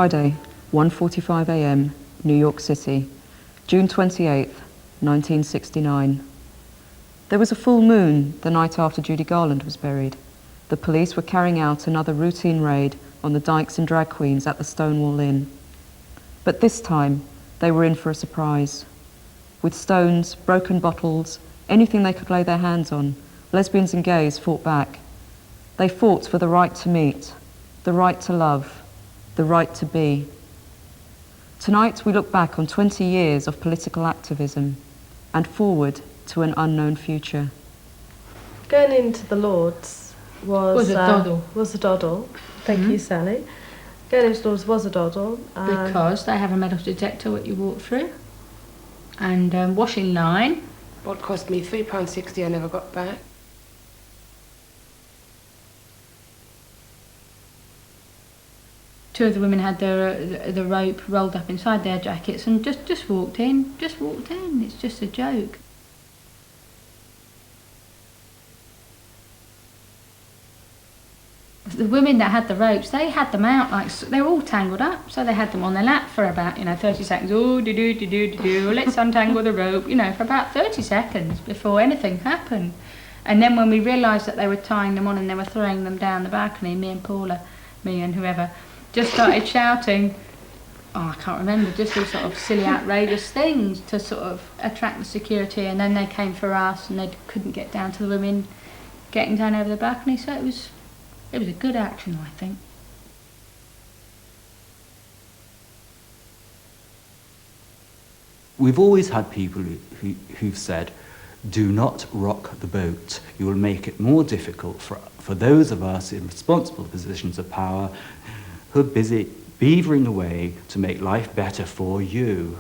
Friday, 1:45 a.m., New York City, June 28, 1969. There was a full moon the night after Judy Garland was buried. The police were carrying out another routine raid on the dykes and drag queens at the Stonewall Inn. But this time, they were in for a surprise. With stones, broken bottles, anything they could lay their hands on, lesbians and gays fought back. They fought for the right to meet, the right to love, the right to be. Tonight we look back on 20 years of political activism and forward to an unknown future. Going into the Lords was a doddle. Was a doddle. Thank you, Sally. Going into the Lords was a doddle. Because they have a metal detector what you walk through. And washing line. What cost me £3.60 I never got back. Two of the women had the rope rolled up inside their jackets and just walked in. Just walked in. It's just a joke. The women that had the ropes, they had them out like they were all tangled up, so they had them on their lap for about 30 seconds. Oh, do, let's untangle the rope, for about 30 seconds before anything happened. And then when we realised that they were tying them on and they were throwing them down the balcony, me and Paula, me and whoever, just started shouting. I can't remember, just all sort of silly, outrageous things to sort of attract the security. And then they came for us, and they couldn't get down to the women getting down over the balcony. So it was a good action, I think. We've always had people who've said, do not rock the boat. You will make it more difficult for those of us in responsible positions of power who are busy beavering away to make life better for you.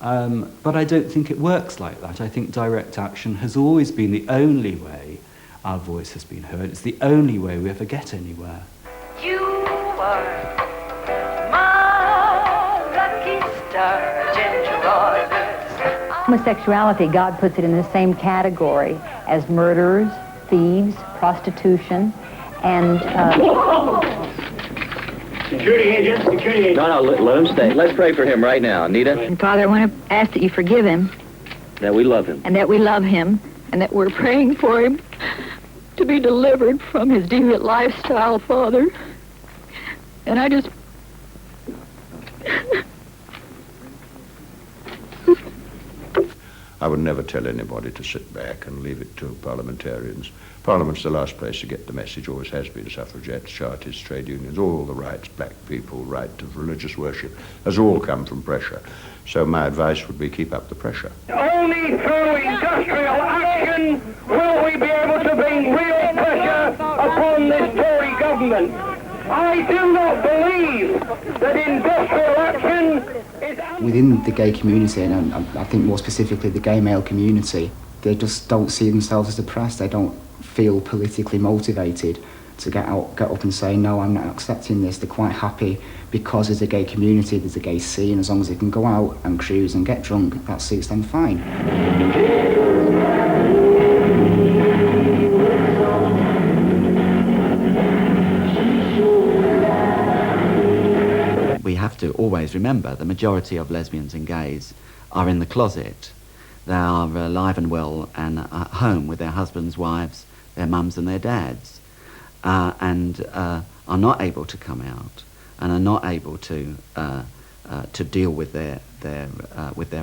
But I don't think it works like that. I think direct action has always been the only way our voice has been heard. It's the only way we ever get anywhere. You were my lucky star, Ginger Rogers. Homosexuality, God puts it in the same category as murderers, thieves, prostitution, and... Security agent, security agent. No, let him stay. Let's pray for him right now. Anita? And Father, I want to ask that you forgive him. That we love him. And that we love him, and that we're praying for him to be delivered from his deviant lifestyle, Father. And I just... I would never tell anybody to sit back and leave it to parliamentarians. Parliament's the last place to get the message, always has been. Suffragettes, chartists, trade unions, all the rights, black people, right to religious worship, has all come from pressure. So my advice would be keep up the pressure. Only through industrial action will we be able to bring real pressure upon this Tory government. I do not believe that industrial action is... Within the gay community, and I think more specifically the gay male community, they just don't see themselves as oppressed. They don't feel politically motivated to get up and say, no, I'm not accepting this. They're quite happy because there's a gay community, there's a gay scene. As long as they can go out and cruise and get drunk, that suits them fine. We have to always remember the majority of lesbians and gays are in the closet. They are alive and well and at home with their husbands, wives, their mums and their dads, and are not able to come out and are not able to deal with their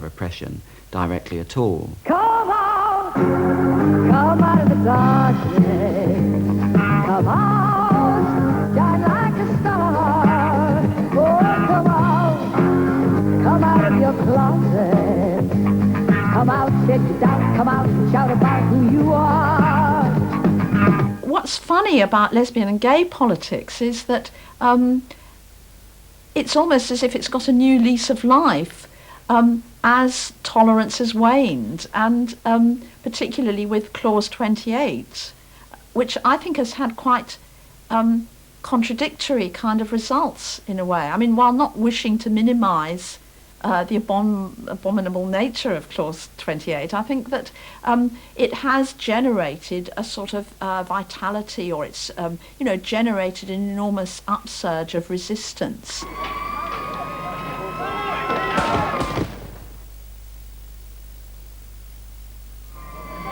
repression directly at all. Come out of the darkness, come out, shine like a star. Oh, come out of your closet, come out, shed your doubt, come out and shout about who you are. What's funny about lesbian and gay politics is that it's almost as if it's got a new lease of life as tolerance has waned, and particularly with Clause 28, which I think has had quite contradictory kind of results in a way. I mean, while not wishing to minimise the abominable nature of Clause 28, I think that it has generated a sort of vitality, or it's generated an enormous upsurge of resistance.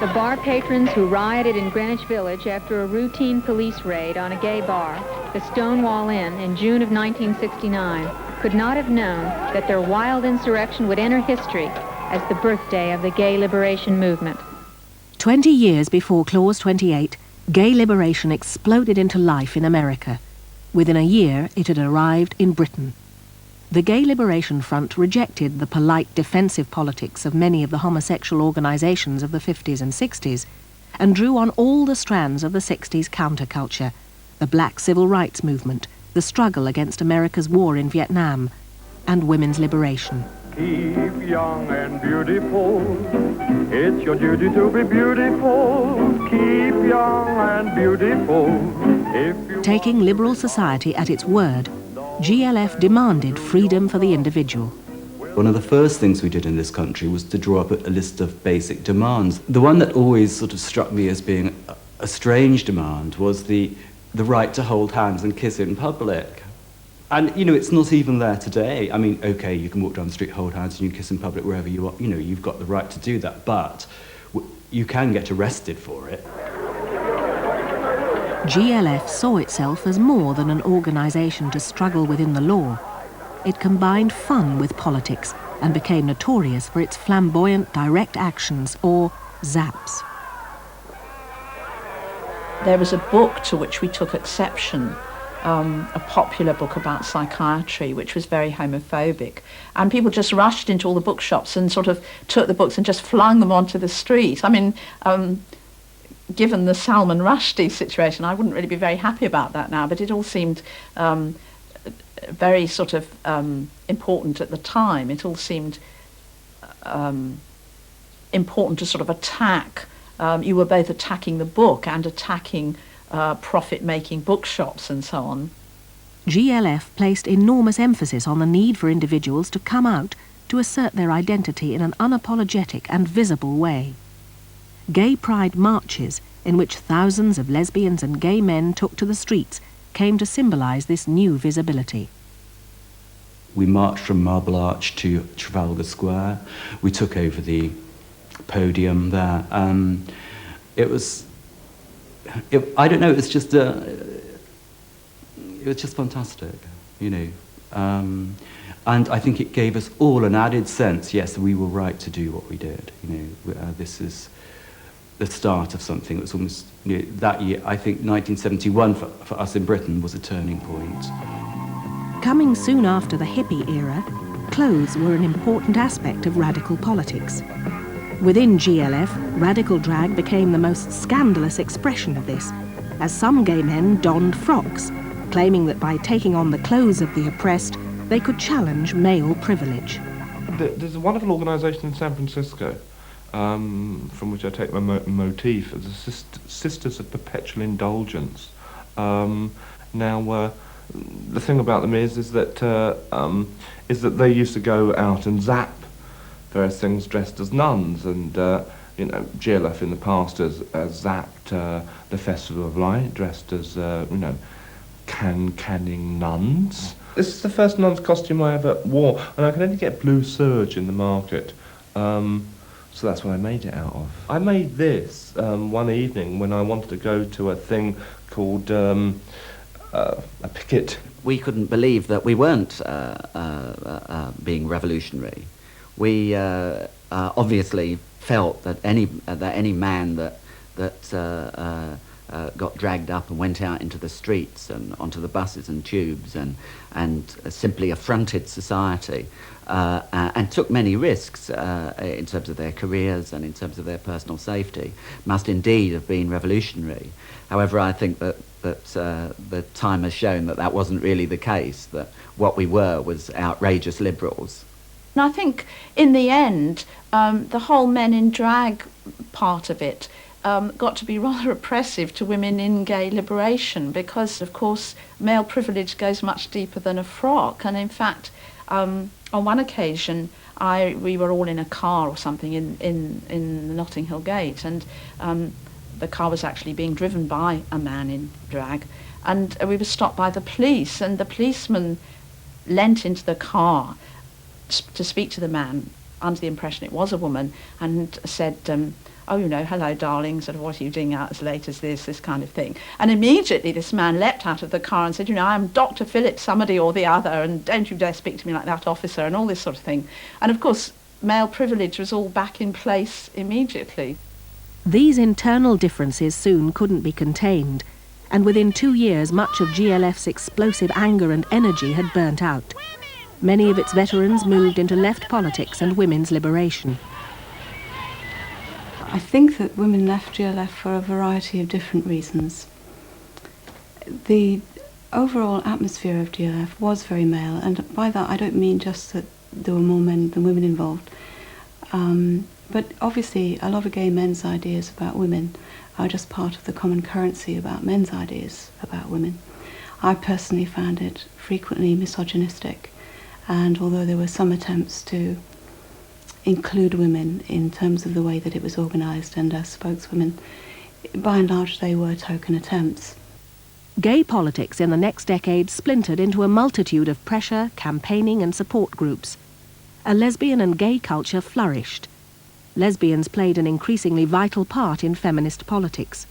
The bar patrons who rioted in Greenwich Village after a routine police raid on a gay bar, the Stonewall Inn, in June of 1969, could not have known that their wild insurrection would enter history as the birthday of the gay liberation movement. 20 years before Clause 28, gay liberation exploded into life in America. Within a year, it had arrived in Britain. The Gay Liberation Front rejected the polite defensive politics of many of the homosexual organizations of the 50s and 60s and drew on all the strands of the 60s counterculture, the black civil rights movement, the struggle against America's war in Vietnam, and women's liberation. Keep young and beautiful. It's your duty to be beautiful. Keep young and beautiful. Taking liberal society at its word, GLF demanded freedom for the individual. One of the first things we did in this country was to draw up a list of basic demands. The one that always sort of struck me as being a strange demand was the right to hold hands and kiss in public. And, you know, it's not even there today. I mean, okay, you can walk down the street, hold hands, and you can kiss in public wherever you are. You know, you've got the right to do that, but you can get arrested for it. GLF saw itself as more than an organisation to struggle within the law. It combined fun with politics and became notorious for its flamboyant direct actions, or ZAPs. There was a book to which we took exception, a popular book about psychiatry, which was very homophobic. And people just rushed into all the bookshops and sort of took the books and just flung them onto the street. I mean, given the Salman Rushdie situation, I wouldn't really be very happy about that now, but it all seemed very sort of important at the time. It all seemed important to sort of attack. You were both attacking the book and attacking profit-making bookshops and so on. GLF placed enormous emphasis on the need for individuals to come out to assert their identity in an unapologetic and visible way. Gay pride marches, in which thousands of lesbians and gay men took to the streets, came to symbolise this new visibility. We marched from Marble Arch to Trafalgar Square. We took over the podium there. It was, I don't know, it was just fantastic, you know. And I think it gave us all an added sense, yes, we were right to do what we did. You know, this is the start of something that was almost, you know, that year, I think 1971 for us in Britain was a turning point. Coming soon after the hippie era, clothes were an important aspect of radical politics. Within GLF, radical drag became the most scandalous expression of this, as some gay men donned frocks, claiming that by taking on the clothes of the oppressed, they could challenge male privilege. There's a wonderful organisation in San Francisco, from which I take my motif, the Sisters of Perpetual Indulgence. Now, the thing about them is that they used to go out and zap various things dressed as nuns, and you know, GLF in the past has zapped the Festival of Light dressed as you know, canning nuns. This is the first nun's costume I ever wore, and I can only get blue serge in the market. So that's what I made it out of. I made this one evening when I wanted to go to a thing called a picket. We couldn't believe that we weren't being revolutionary. We obviously felt that any man that got dragged up and went out into the streets and onto the buses and tubes and simply affronted society and took many risks in terms of their careers and in terms of their personal safety must indeed have been revolutionary. However, I think that the time has shown that wasn't really the case, that what we were was outrageous liberals. And I think in the end, the whole men in drag part of it got to be rather oppressive to women in gay liberation, because of course male privilege goes much deeper than a frock. And in fact, on one occasion we were all in a car or something in the Notting Hill Gate, and the car was actually being driven by a man in drag, and we were stopped by the police, and the policeman leant into the car to speak to the man under the impression it was a woman, and said, oh, you know, hello, darling, sort of, what are you doing out as late as this kind of thing. And immediately this man leapt out of the car and said, you know, I'm Dr. Phillips, somebody or the other, and don't you dare speak to me like that, officer, and all this sort of thing. And of course, male privilege was all back in place immediately. These internal differences soon couldn't be contained, and within 2 years much of GLF's explosive anger and energy had burnt out. Many of its veterans moved into left politics and women's liberation. I think that women left GLF for a variety of different reasons. The overall atmosphere of GLF was very male, and by that I don't mean just that there were more men than women involved. But obviously a lot of gay men's ideas about women are just part of the common currency about men's ideas about women. I personally found it frequently misogynistic, and although there were some attempts to include women in terms of the way that it was organised and as spokeswomen, by and large they were token attempts. Gay politics in the next decade splintered into a multitude of pressure, campaigning and support groups. A lesbian and gay culture flourished. Lesbians played an increasingly vital part in feminist politics.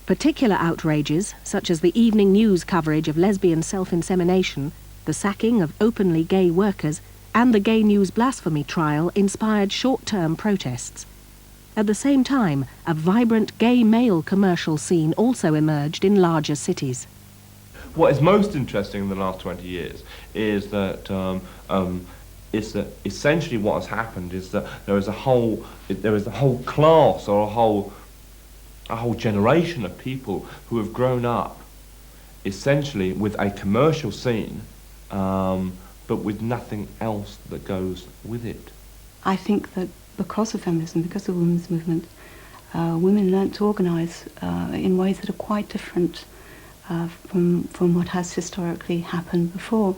Particular outrages, such as the evening news coverage of lesbian self-insemination, the sacking of openly gay workers, and the Gay News blasphemy trial, inspired short-term protests. At the same time, a vibrant gay male commercial scene also emerged in larger cities. What is most interesting in the last 20 years is that essentially what has happened is that there is a whole class or a whole generation of people who have grown up essentially with a commercial scene, but with nothing else that goes with it. I think that because of feminism, because of the women's movement, women learnt to organise in ways that are quite different from what has historically happened before.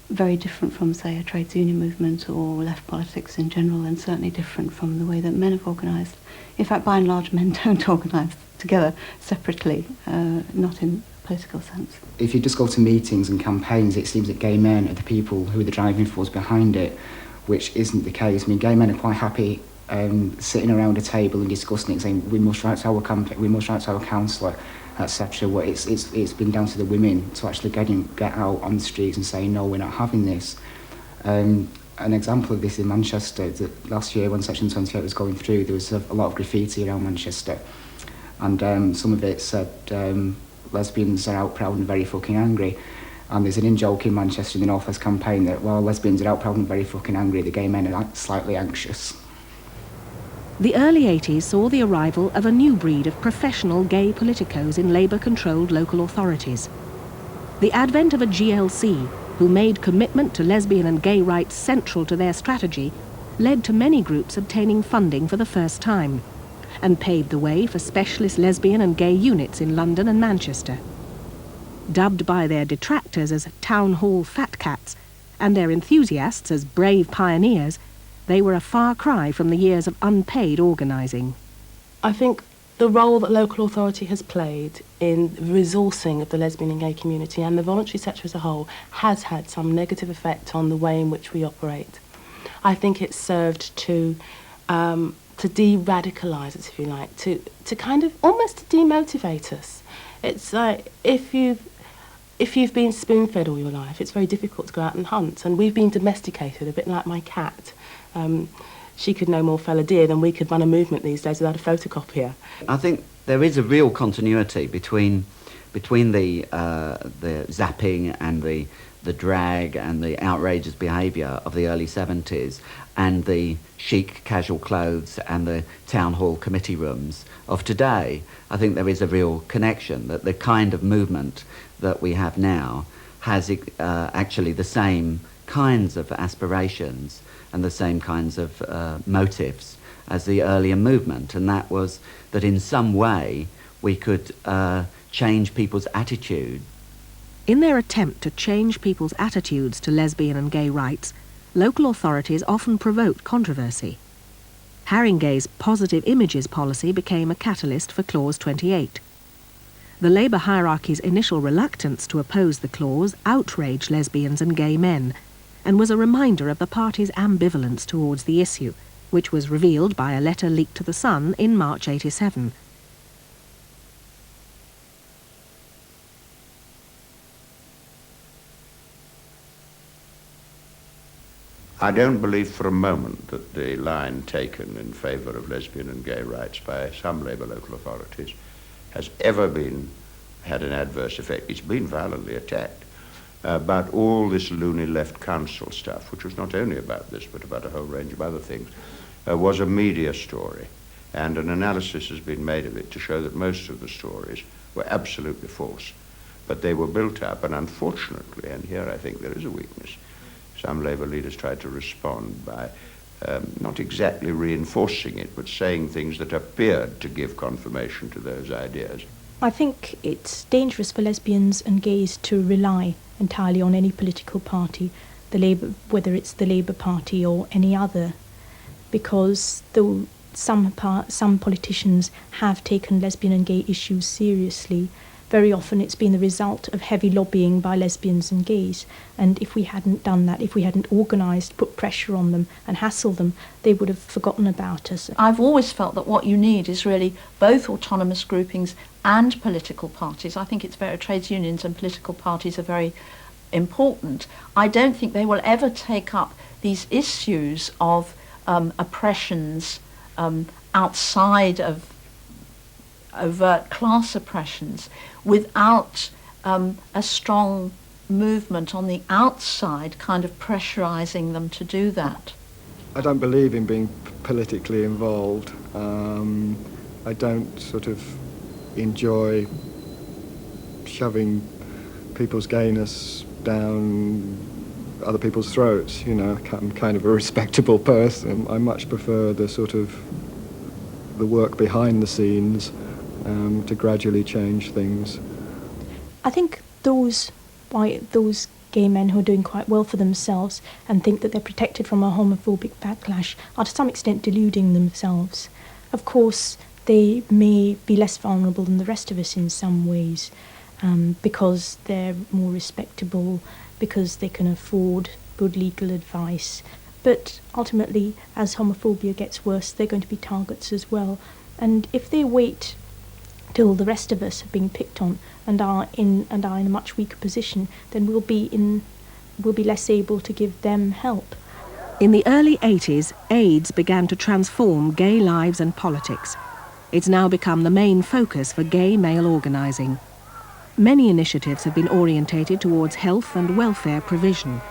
Very different from, say, a trades union movement or left politics in general, and certainly different from the way that men have organised. In fact, by and large, men don't organise together separately, not in a political sense. If you just go to meetings and campaigns, it seems that gay men are the people who are the driving force behind it, which isn't the case. I mean, gay men are quite happy sitting around a table and discussing it, saying we must write to our campaign, we must write to our councillor, etc. Well, it's been down to the women to actually get out on the streets and say, no, we're not having this. An example of this in Manchester, that last year when Section 28 was going through, there was a lot of graffiti around Manchester, and some of it said, lesbians are out proud and very fucking angry. And there's an in-joke in Manchester in the North West campaign that, while lesbians are out proud and very fucking angry, the gay men are slightly anxious. The early 80s saw the arrival of a new breed of professional gay politicos in Labour-controlled local authorities. The advent of a GLC, who made commitment to lesbian and gay rights central to their strategy, led to many groups obtaining funding for the first time, and paved the way for specialist lesbian and gay units in London and Manchester. Dubbed by their detractors as town hall fat cats, and their enthusiasts as brave pioneers, they were a far cry from the years of unpaid organising. I think the role that local authority has played in resourcing of the lesbian and gay community and the voluntary sector as a whole has had some negative effect on the way in which we operate. I think it's served to de-radicalise us, if you like, to kind of almost demotivate us. It's like if you've been spoon-fed all your life, it's very difficult to go out and hunt, and we've been domesticated, a bit like my cat. She could no more fell a deer than we could run a movement these days without a photocopier. I think there is a real continuity between the zapping and the drag and the outrageous behaviour of the early 70s and the chic casual clothes and the town hall committee rooms of today. I think there is a real connection, that the kind of movement that we have now has actually the same kinds of aspirations and the same kinds of motives as the earlier movement, and that was that in some way we could change people's attitude. In their attempt to change people's attitudes to lesbian and gay rights, local authorities often provoked controversy. Haringey's positive images policy became a catalyst for Clause 28. The Labour hierarchy's initial reluctance to oppose the clause outraged lesbians and gay men, and was a reminder of the party's ambivalence towards the issue. which was revealed by a letter leaked to The Sun in March '87. I don't believe for a moment that the line taken in favour of lesbian and gay rights by some Labour local authorities has ever had an adverse effect. It's been violently attacked. But all this loony left council stuff, which was not only about this but about a whole range of other things, was a media story. And an analysis has been made of it to show that most of the stories were absolutely false. But they were built up, and unfortunately, and here I think there is a weakness, some Labour leaders tried to respond by not exactly reinforcing it, but saying things that appeared to give confirmation to those ideas. I think it's dangerous for lesbians and gays to rely entirely on any political party, whether it's the Labour Party or any other, because though some politicians have taken lesbian and gay issues seriously, very often it's been the result of heavy lobbying by lesbians and gays. And if we hadn't done that, if we hadn't organised, put pressure on them and hassled them, they would have forgotten about us. I've always felt that what you need is really both autonomous groupings and political parties. I think it's very, trades unions and political parties are very important. I don't think they will ever take up these issues of oppressions outside of overt class oppressions without a strong movement on the outside kind of pressurising them to do that. I don't believe in being politically involved. I don't sort of enjoy shoving people's gayness down other people's throats. You know, I'm kind of a respectable person. I much prefer the sort of the work behind the scenes to gradually change things. I think those gay men who are doing quite well for themselves and think that they're protected from a homophobic backlash are to some extent deluding themselves. Of course, they may be less vulnerable than the rest of us in some ways, because they're more respectable, because they can afford good legal advice. But ultimately, as homophobia gets worse, they're going to be targets as well. And if they wait till the rest of us have been picked on and are in a much weaker position, then we'll be less able to give them help. In the early 80s, AIDS began to transform gay lives and politics. It's now become the main focus for gay male organising. Many initiatives have been orientated towards health and welfare provision,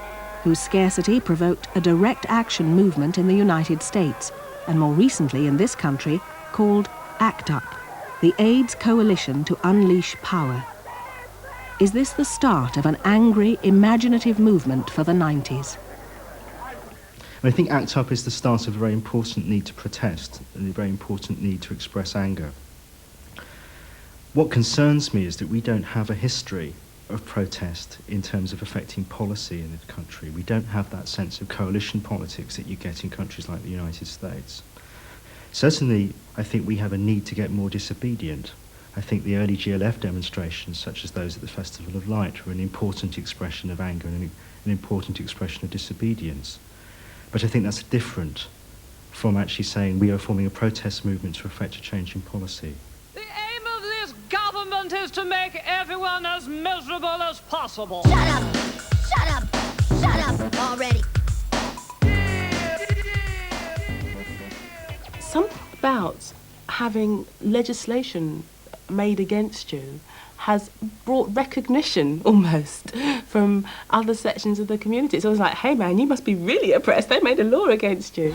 whose scarcity provoked a direct action movement in the United States, and more recently in this country, called ACT UP, the AIDS Coalition to Unleash Power. Is this the start of an angry, imaginative movement for the 90s? I think ACT UP is the start of a very important need to protest and a very important need to express anger. What concerns me is that we don't have a history of protest in terms of affecting policy in the country. We don't have that sense of coalition politics that you get in countries like the United States. Certainly, I think we have a need to get more disobedient. I think the early GLF demonstrations, such as those at the Festival of Light, were an important expression of anger and an important expression of disobedience. But I think that's different from actually saying we are forming a protest movement to effect a change in policy. The aim of this government is to make everyone as miserable as possible. Shut up! Shut up! Shut up already! Something about having legislation made against you has brought recognition almost from other sections of the community. It's always like, hey man, you must be really oppressed. They made a law against you.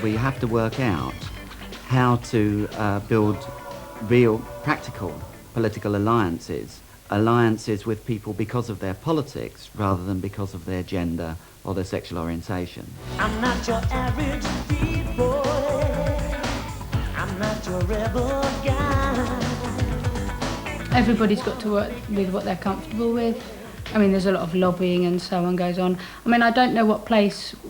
We have to work out how to build real, practical political alliances with people because of their politics rather than because of their gender or their sexual orientation. I'm not your average D-boy. I'm not your rebel guy. Everybody's got to work with what they're comfortable with. I mean, there's a lot of lobbying and so on goes on. I mean, I don't know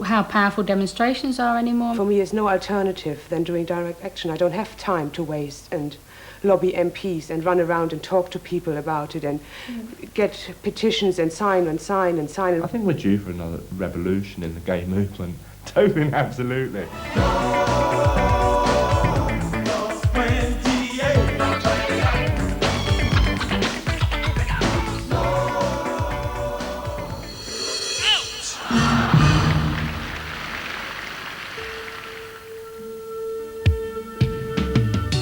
how powerful demonstrations are anymore. For me, there's no alternative than doing direct action. I don't have time to waste and lobby MPs and run around and talk to people about it and get petitions and sign and sign and sign. I think we're due for another revolution in the gay movement. Totally and absolutely.